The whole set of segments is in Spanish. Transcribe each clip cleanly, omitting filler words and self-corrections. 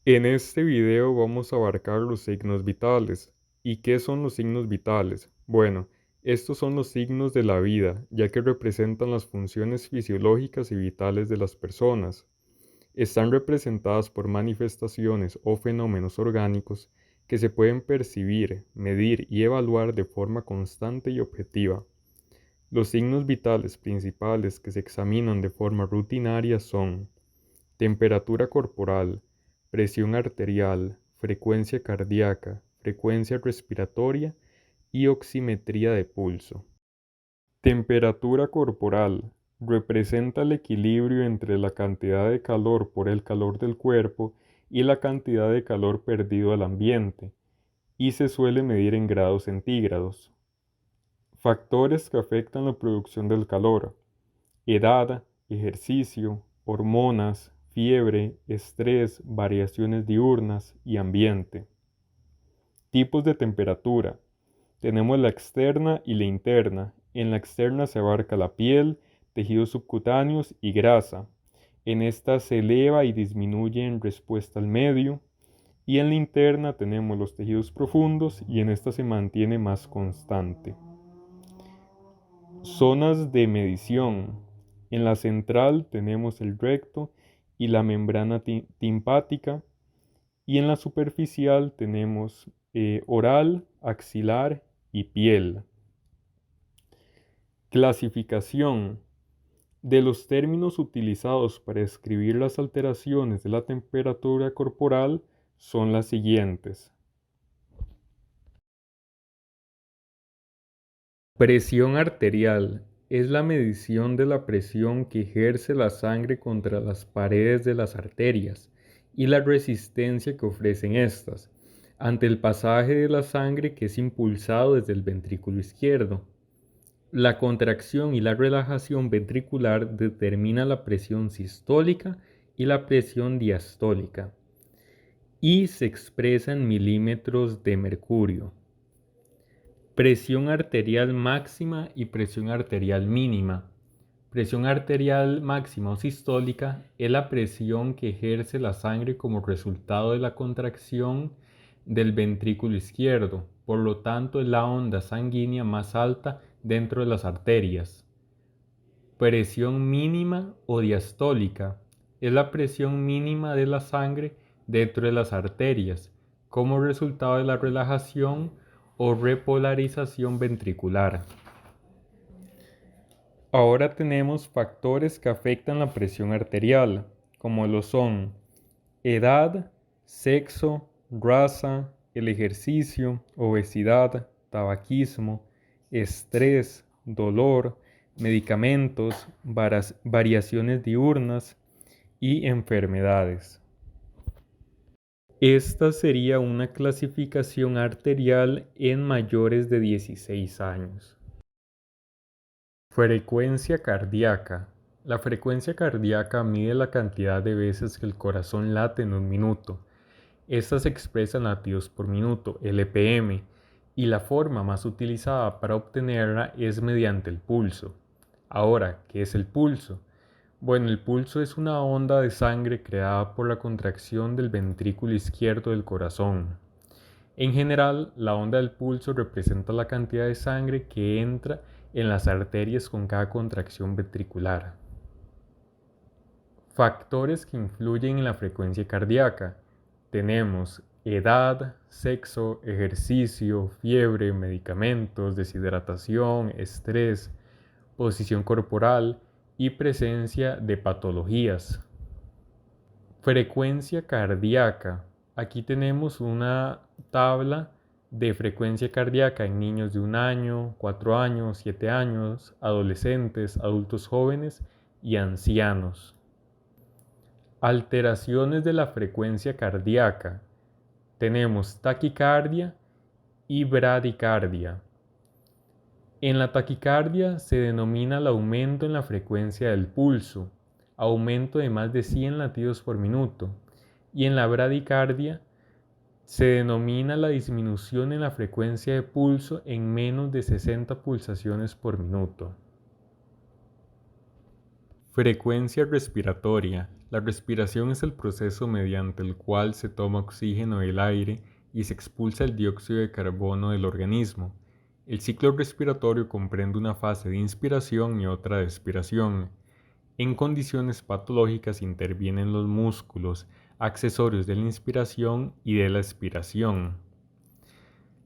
En este video vamos a abarcar los signos vitales. ¿Y qué son los signos vitales? Bueno, estos son los signos de la vida, ya que representan las funciones fisiológicas y vitales de las personas. Están representadas por manifestaciones o fenómenos orgánicos que se pueden percibir, medir y evaluar de forma constante y objetiva. Los signos vitales principales que se examinan de forma rutinaria son temperatura corporal, presión arterial, frecuencia cardíaca, frecuencia respiratoria y oximetría de pulso. Temperatura corporal representa el equilibrio entre la cantidad de calor por el calor del cuerpo y la cantidad de calor perdido al ambiente, y se suele medir en grados centígrados. Factores que afectan la producción del calor: edad, ejercicio, hormonas, fiebre, estrés, variaciones diurnas y ambiente. Tipos de temperatura. Tenemos la externa y la interna. En la externa se abarca la piel, tejidos subcutáneos y grasa. En esta se eleva y disminuye en respuesta al medio. Y en la interna tenemos los tejidos profundos y en esta se mantiene más constante. Zonas de medición. En la central tenemos el recto y la membrana timpática, y en la superficial tenemos oral, axilar y piel. Clasificación. De los términos utilizados para describir las alteraciones de la temperatura corporal son las siguientes. Presión arterial es la medición de la presión que ejerce la sangre contra las paredes de las arterias y la resistencia que ofrecen estas ante el pasaje de la sangre que es impulsado desde el ventrículo izquierdo. La contracción y la relajación ventricular determina la presión sistólica y la presión diastólica y se expresa en milímetros de mercurio. Presión arterial máxima y presión arterial mínima. Presión arterial máxima o sistólica es la presión que ejerce la sangre como resultado de la contracción del ventrículo izquierdo, por lo tanto es la onda sanguínea más alta dentro de las arterias. Presión mínima o diastólica es la presión mínima de la sangre dentro de las arterias, como resultado de la relajación o repolarización ventricular. Ahora tenemos factores que afectan la presión arterial, como lo son edad, sexo, raza, el ejercicio, obesidad, tabaquismo, estrés, dolor, medicamentos, variaciones diurnas y enfermedades. Esta sería una clasificación arterial en mayores de 16 años. Frecuencia cardíaca. La frecuencia cardíaca mide la cantidad de veces que el corazón late en un minuto. Esta se expresa en latidos por minuto, LPM, y la forma más utilizada para obtenerla es mediante el pulso. Ahora, ¿qué es el pulso? Bueno, el pulso es una onda de sangre creada por la contracción del ventrículo izquierdo del corazón. En general, la onda del pulso representa la cantidad de sangre que entra en las arterias con cada contracción ventricular. Factores que influyen en la frecuencia cardíaca. Tenemos edad, sexo, ejercicio, fiebre, medicamentos, deshidratación, estrés, posición corporal y presencia de patologías. Frecuencia cardíaca. Aquí tenemos una tabla de frecuencia cardíaca en niños de 1 año, 4 años, 7 años, adolescentes, adultos jóvenes y ancianos. Alteraciones de la frecuencia cardíaca. Tenemos taquicardia y bradicardia. En la taquicardia se denomina el aumento en la frecuencia del pulso, aumento de más de 100 latidos por minuto, y en la bradicardia se denomina la disminución en la frecuencia de pulso en menos de 60 pulsaciones por minuto. Frecuencia respiratoria. La respiración es el proceso mediante el cual se toma oxígeno del aire y se expulsa el dióxido de carbono del organismo. El ciclo respiratorio comprende una fase de inspiración y otra de expiración. En condiciones patológicas intervienen los músculos accesorios de la inspiración y de la expiración.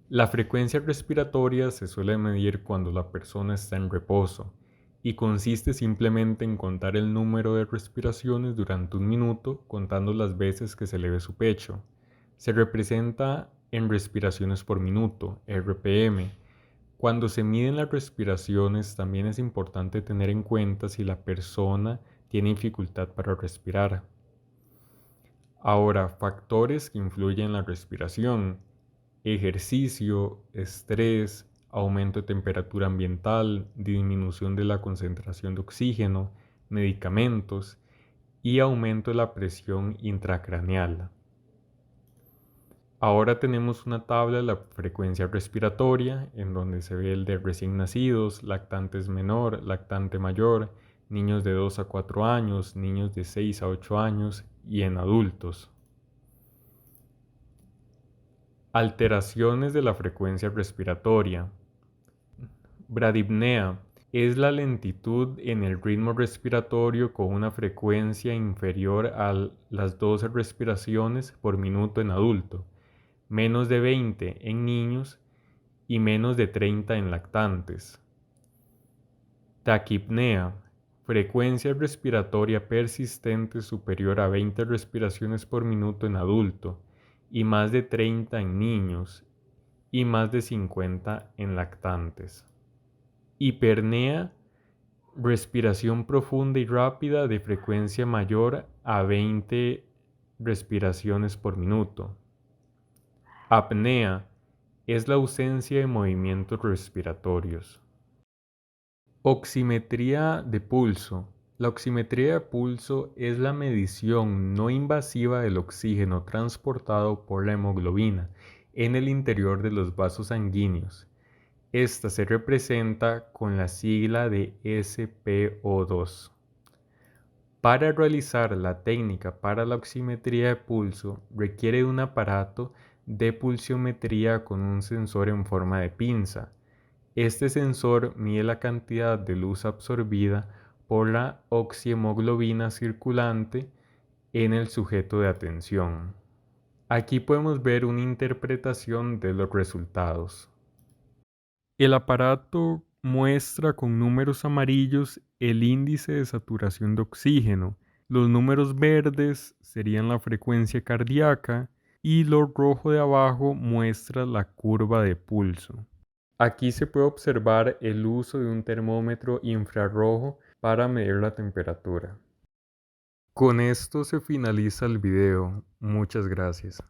La frecuencia respiratoria se suele medir cuando la persona está en reposo y consiste simplemente en contar el número de respiraciones durante un minuto contando las veces que se eleve su pecho. Se representa en respiraciones por minuto, RPM. Cuando se miden las respiraciones también es importante tener en cuenta si la persona tiene dificultad para respirar. Ahora, factores que influyen en la respiración: ejercicio, estrés, aumento de temperatura ambiental, disminución de la concentración de oxígeno, medicamentos y aumento de la presión intracraneal. Ahora tenemos una tabla de la frecuencia respiratoria en donde se ve el de recién nacidos, lactantes menor, lactante mayor, niños de 2 a 4 años, niños de 6 a 8 años y en adultos. Alteraciones de la frecuencia respiratoria. Bradipnea es la lentitud en el ritmo respiratorio con una frecuencia inferior a las 12 respiraciones por minuto en adulto, menos de 20 en niños y menos de 30 en lactantes. Taquipnea, frecuencia respiratoria persistente superior a 20 respiraciones por minuto en adulto y más de 30 en niños y más de 50 en lactantes. Hipernea, respiración profunda y rápida de frecuencia mayor a 20 respiraciones por minuto. Apnea es la ausencia de movimientos respiratorios. Oximetría de pulso. La oximetría de pulso es la medición no invasiva del oxígeno transportado por la hemoglobina en el interior de los vasos sanguíneos. Esta se representa con la sigla de SpO2. Para realizar la técnica para la oximetría de pulso requiere de un aparato de pulsiometría con un sensor en forma de pinza. Este sensor mide la cantidad de luz absorbida por la oxihemoglobina circulante en el sujeto de atención. Aquí podemos ver una interpretación de los resultados. El aparato muestra con números amarillos el índice de saturación de oxígeno. Los números verdes serían la frecuencia cardíaca y lo rojo de abajo muestra la curva de pulso. Aquí se puede observar el uso de un termómetro infrarrojo para medir la temperatura. Con esto se finaliza el video. Muchas gracias.